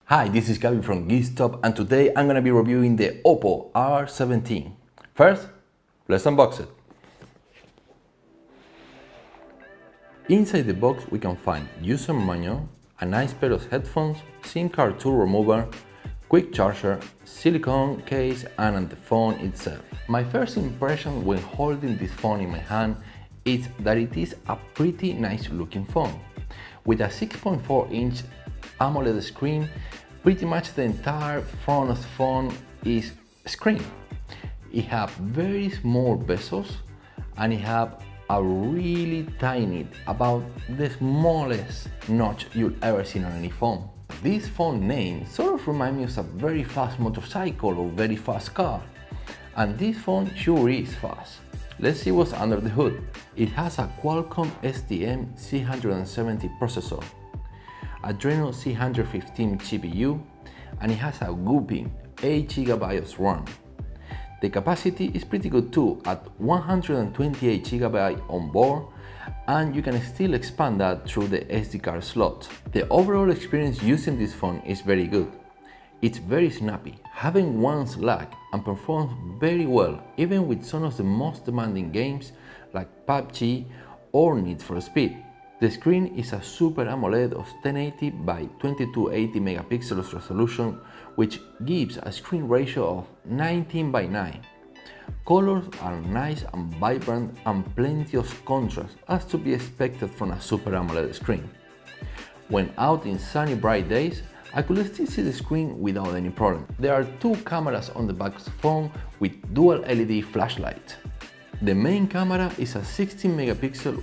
Hi, this is Gabby from GeekStop and today I'm going to be reviewing the Oppo R17. First, let's unbox it. Inside the box we can find user manual, a nice pair of headphones, SIM card tool remover, quick charger, silicone case and the phone itself. My first impression when holding this phone in my hand is that it is a pretty nice looking phone. With a 6.4-inch AMOLED screen, pretty much the entire front of the phone is screen. It has very small bezels and it has a really tiny, about the smallest notch you'll ever seen on any phone. This phone name sort of reminds me of a very fast motorcycle or very fast car. And this phone sure is fast. Let's see what's under the hood. It has a Qualcomm STM-C170 processor, Adreno C115 CPU, and it has a whopping 8 GB of RAM. The capacity is pretty good too, at 128 GB on board, and you can still expand that through the SD card slot. The overall experience using this phone is very good. It's very snappy, having one lag, and performs very well even with some of the most demanding games like PUBG or Need for Speed. The screen is a Super AMOLED of 1080 by 2280 megapixels resolution, which gives a screen ratio of 19:9. Colors are nice and vibrant and plenty of contrast, as to be expected from a Super AMOLED screen. When out in sunny bright days, I could still see the screen without any problem. There are two cameras on the back of the phone with dual LED flashlight. The main camera is a 16 megapixel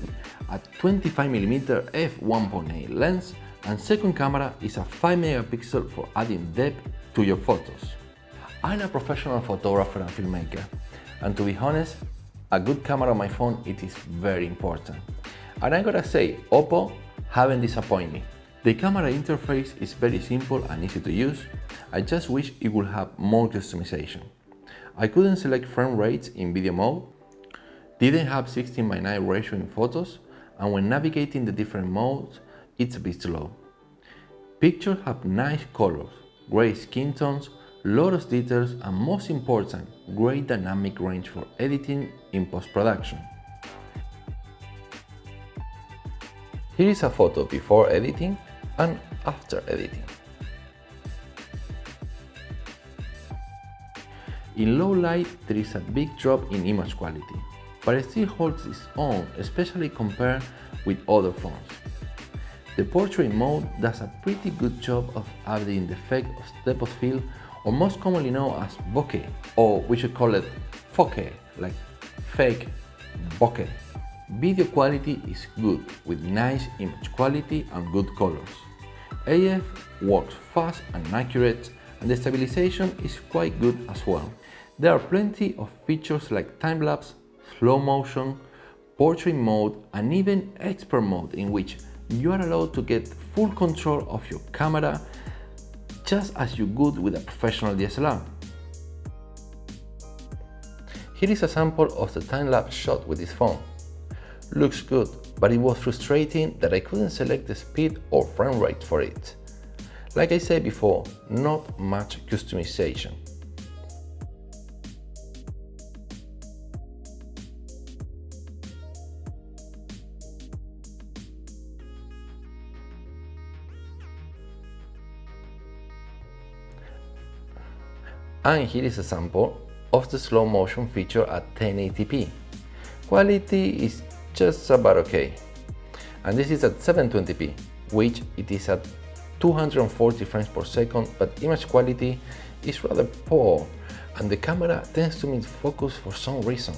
at 25mm f1.8 lens, and second camera is a 5 megapixel for adding depth to your photos. I'm a professional photographer and filmmaker, and to be honest, a good camera on my phone it is very important. And I gotta say, Oppo haven't disappointed me. The camera interface is very simple and easy to use. I just wish it would have more customization. I couldn't select frame rates in video mode, didn't have 16:9 ratio in photos, and when navigating the different modes, it's a bit slow. Pictures have nice colors, great skin tones, lot of details, and most important, great dynamic range for editing in post-production. Here is a photo before editing and after editing. In low light, there is a big drop in image quality, but it still holds its own, especially compared with other phones. The portrait mode does a pretty good job of adding the effect of depth of field, or most commonly known as bokeh, or we should call it bokeh, like fake bokeh. Video quality is good, with nice image quality and good colors. AF works fast and accurate, and the stabilization is quite good as well. There are plenty of features like time-lapse, slow motion, portrait mode, and even expert mode, in which you are allowed to get full control of your camera just as you would with a professional DSLR. Here is a sample of the time-lapse shot with this phone. Looks good, but it was frustrating that I couldn't select the speed or frame rate for it. Like I said before, not much customization. And here is a sample of the slow motion feature at 1080p. Quality is just about okay. And this is at 720p, which it is at 240 frames per second, but image quality is rather poor, and the camera tends to miss focus for some reason.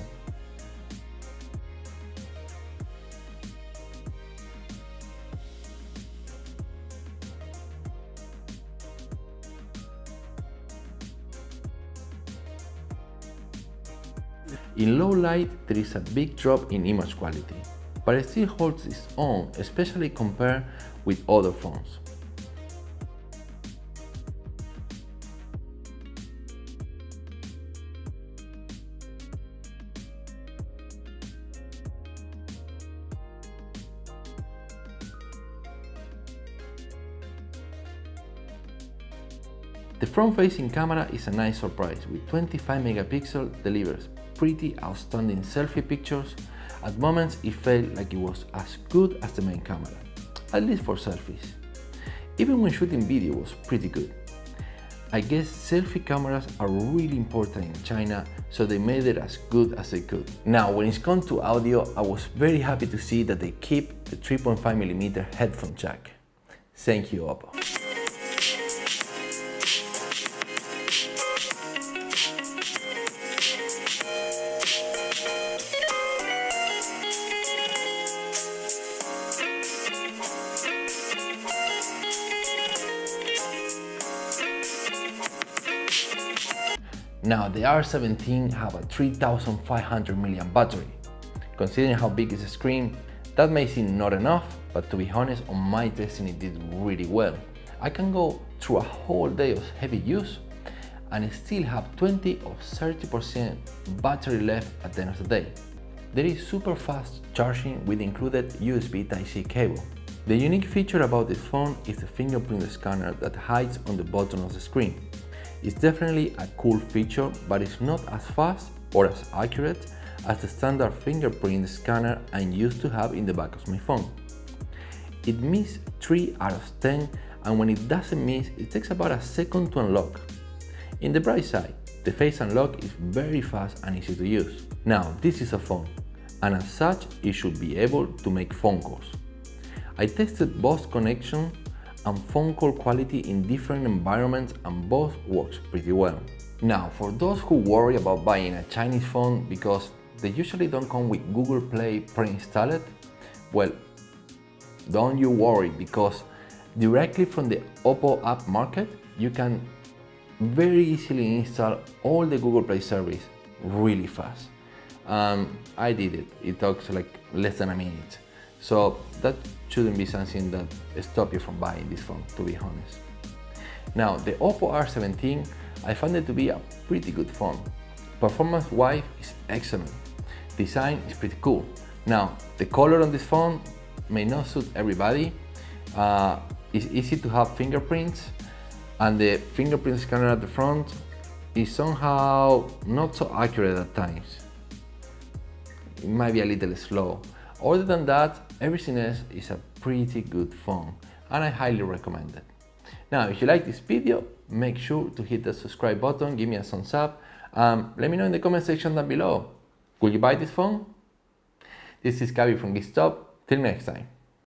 In low light, there is a big drop in image quality, but it still holds its own, especially compared with other phones. The front-facing camera is a nice surprise. With 25 megapixels, delivers pretty outstanding selfie pictures. At moments it felt like it was as good as the main camera, at least for selfies. Even when shooting video was pretty good. I guess selfie cameras are really important in China, so they made it as good as they could. Now, when it's come to audio, I was very happy to see that they keep the 3.5mm headphone jack. Thank you, Oppo. Now, the R17 have a 3500 mAh battery. Considering how big is the screen, that may seem not enough, but to be honest, on my testing it did really well. I can go through a whole day of heavy use and still have 20 or 30% battery left at the end of the day. There is super fast charging with included USB Type-C cable. The unique feature about this phone is the fingerprint scanner that hides on the bottom of the screen. It's definitely a cool feature, but it's not as fast or as accurate as the standard fingerprint scanner I'm used to have in the back of my phone. It missed 3 out of 10, and when it doesn't miss, it takes about a second to unlock. In the bright side, the face unlock is very fast and easy to use. Now, this is a phone, and as such, it should be able to make phone calls. I tested voice connection and phone call quality in different environments, and both works pretty well. Now, for those who worry about buying a Chinese phone because they usually don't come with Google Play pre-installed, well, don't you worry, because directly from the Oppo app market, you can very easily install all the Google Play service really fast. I did it. It took like less than a minute. So that shouldn't be something that stops you from buying this phone, to be honest. Now, the Oppo R17, I found it to be a pretty good phone. Performance-wise, it's excellent. Design is pretty cool. Now, the color on this phone may not suit everybody. It's easy to have fingerprints, and the fingerprint scanner at the front is somehow not so accurate at times. It might be a little slow. Other than that, everything else is a pretty good phone, and I highly recommend it. Now, if you like this video, make sure to hit the subscribe button, give me a thumbs up, let me know in the comment section down below. Will you buy this phone? This is Gabi from GeekStop. Till next time.